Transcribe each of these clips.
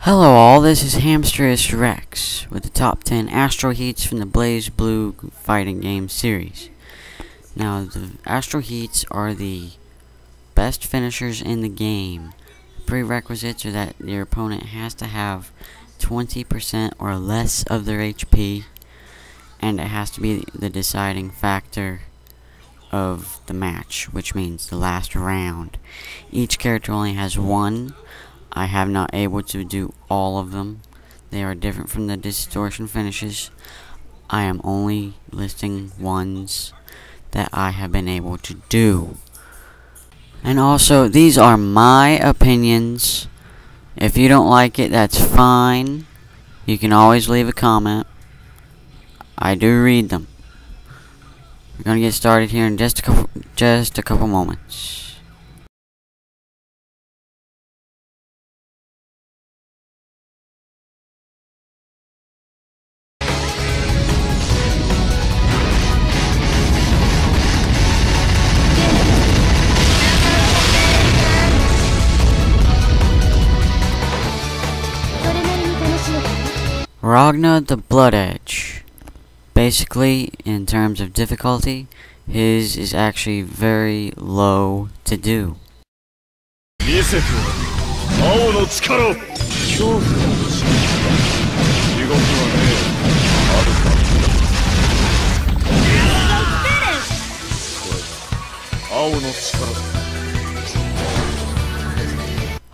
Hello all, this is Hamsterous Rex with the top 10 astral heats from the Blaze Blue fighting game series. Now, the astral heats are the best finishers in the game. The prerequisites are that your opponent has to have 20% or less of their HP, and it has to be the deciding factor of the match, which means the last round. Each character only has one. I have not able to do all of them. They are different from the distortion finishes. I am only listing ones that I have been able to do. And also, these are my opinions. If you don't like it, that's fine. You can always leave a comment. I do read them. We're gonna get started here in just a couple moments. Ragna the Blood Edge. Basically, in terms of difficulty, his is actually very low to do.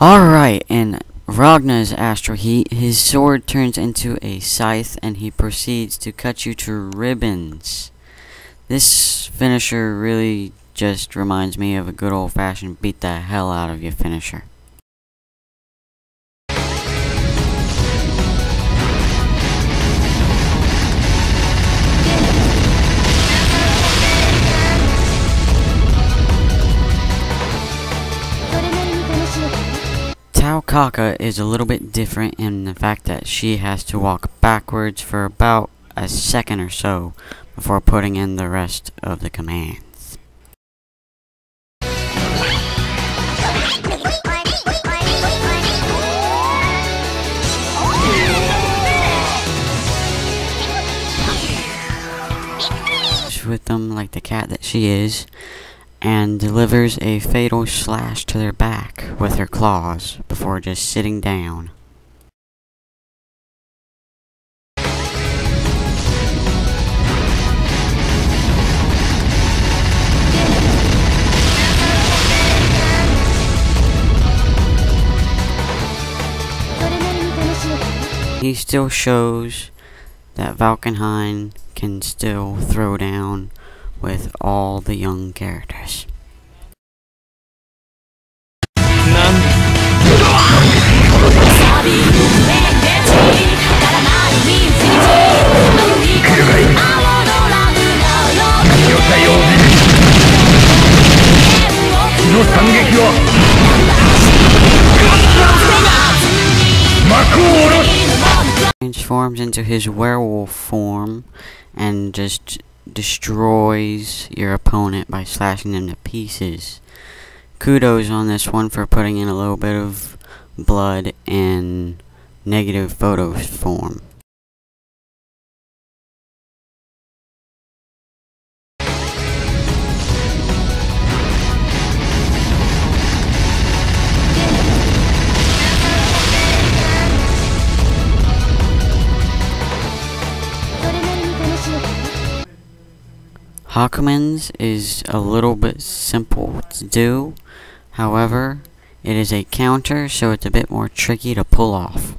Alright, and Ragna's astral heat, his sword turns into a scythe and he proceeds to cut you to ribbons. This finisher really just reminds me of a good old-fashioned beat the hell out of you finisher. Kaka is a little bit different in the fact that she has to walk backwards for about a second or so before putting in the rest of the commands. With them like the cat that she is, and delivers a fatal slash to their back with her claws before just sitting down. He still shows that Valkenhayn can still throw down with all the young characters. Transforms into his werewolf form and just destroys your opponent by slashing them to pieces. Kudos on this one for putting in a little bit of blood in negative photo form. Hakumen's is a little bit simple to do, however, it is a counter, so it's a bit more tricky to pull off.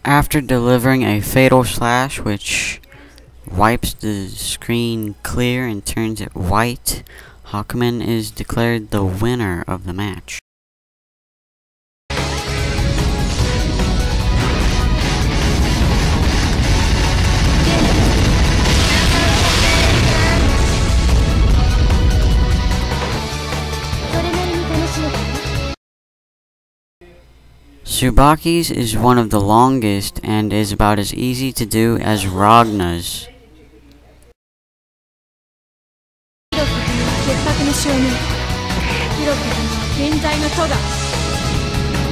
After delivering a fatal slash, which wipes the screen clear and turns it white, Hakumen is declared the winner of the match. Tsubaki's is one of the longest and is about as easy to do as Ragna's. の証明。広く現在の咎。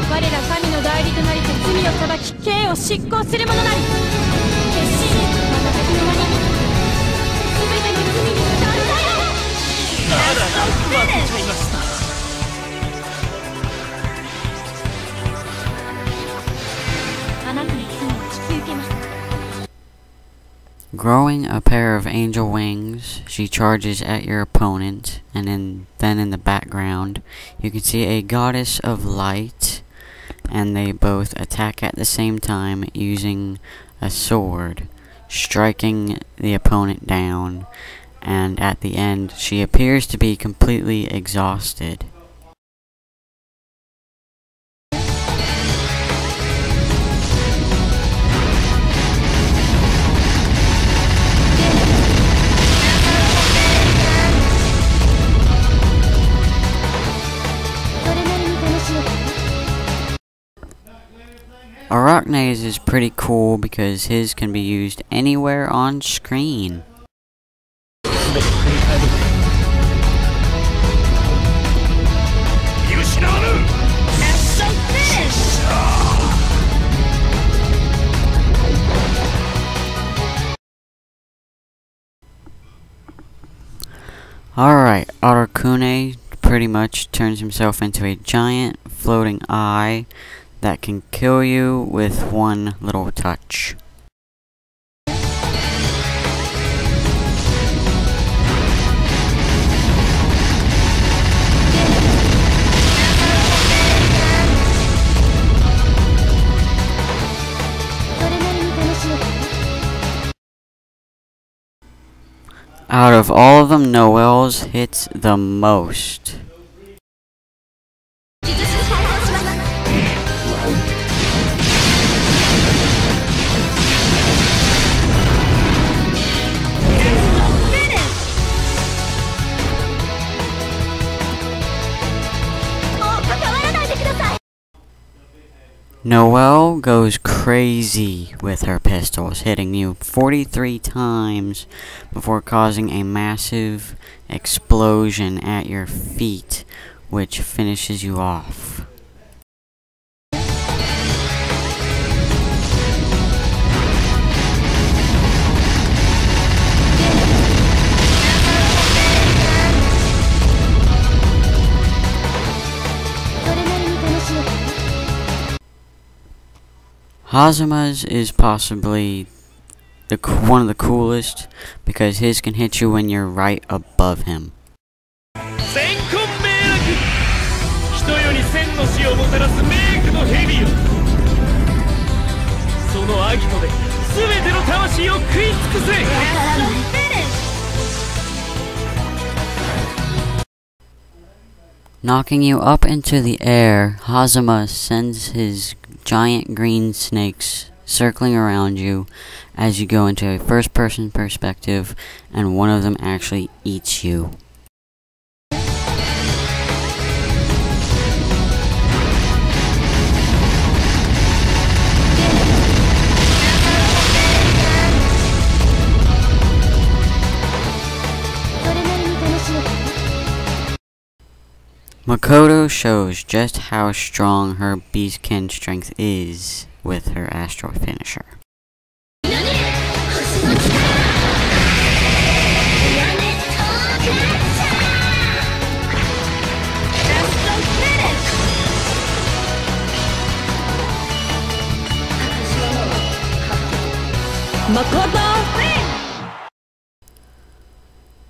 我ら神の代理となりて罪を裁き刑を執行する者なり。決心また時の間に全ての罪に断罪を。まだ負けちゃいました。あなたの罪を引き受けます。Growing a pair of angel wings, she charges at your opponent, and then in the background, you can see a goddess of light, and they both attack at the same time using a sword, striking the opponent down, and at the end, she appears to be completely exhausted. Arachne's is pretty cool because his can be used anywhere on screen. Alright, Arachne pretty much turns himself into a giant floating eye that can kill you with one little touch. Out of all of them, Noelle's hits the most. Noelle goes crazy with her pistols, hitting you 43 times before causing a massive explosion at your feet, which finishes you off. Hazuma's is possibly one of the coolest because his can hit you when you're right above him. Knocking you up into the air, Hazuma sends his giant green snakes circling around you as you go into a first-person perspective, and one of them actually eats you. Makoto shows just how strong her beastkin strength is with her astral finisher.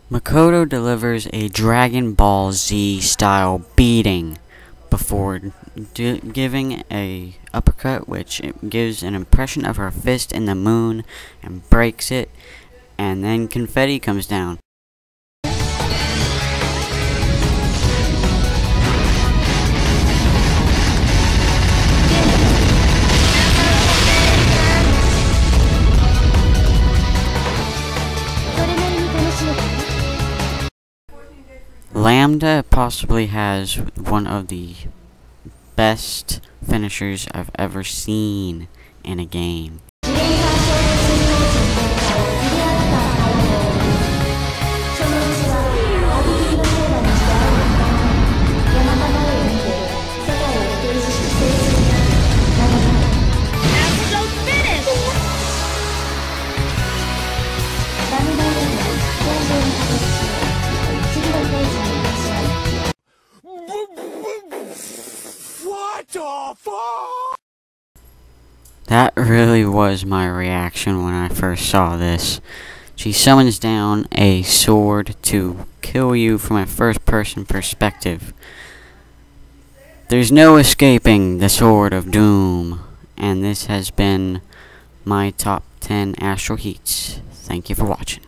Makoto delivers a Dragon Ball Z style beating before giving a uppercut, which gives an impression of her fist in the moon and breaks it, and then confetti comes down. Lambda possibly has one of the best finishers I've ever seen in a game. That really was my reaction when I first saw this. She summons down a sword to kill you from a first-person perspective. There's no escaping the Sword of Doom. And this has been my top 10 Astral Heats. Thank you for watching.